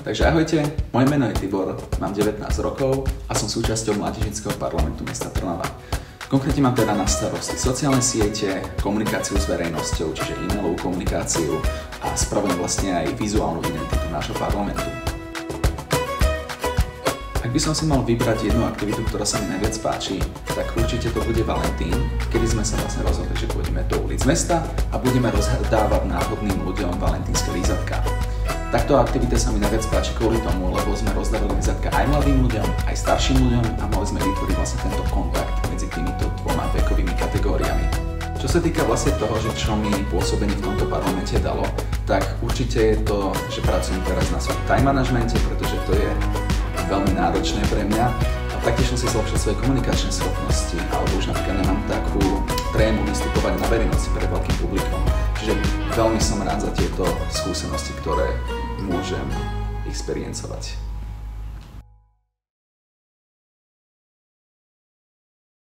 Takže ahojte, moje meno je Tibor, mám 19 rokov a som súčasťou Mládežníckeho parlamentu mesta Trnava. Konkrétne mám teda na starosti sociálne siete, komunikáciu s verejnosťou, čiže e-mailovú komunikáciu a spravujem vlastne aj vizuálnu identitu nášho parlamentu. Ak by som si mal vybrať jednu aktivitu, ktorá sa mi najviac páči, tak určite to bude Valentín, kedy sme sa vlastne rozhodli, že pôjdeme do ulic mesta a budeme rozdávať náhodným ľuďom valentínske lízatka. Takto aktivita sa mi najviac páči kvôli tomu, lebo sme rozdávali lízatka aj mladým ľuďom, aj starším ľuďom a mali sme vytvoriť vlastne tento kontakt medzi týmito dvoma vekovými kategóriami. Čo sa týka vlastne toho, že čo mi pôsobenie v tomto parlamente dalo, tak určite je to, že pracujem teraz na svojom time manažmente, pretože to je veľmi náročné pre mňa. A taktiež som si zlepšil svoje komunikačné schopnosti, alebo už napríklad nemám takú trému vystupovať na verejnosti pred veľkým publikom. Čiže veľmi som rád za tieto skúsenosti, ktoré môžem experiencovať.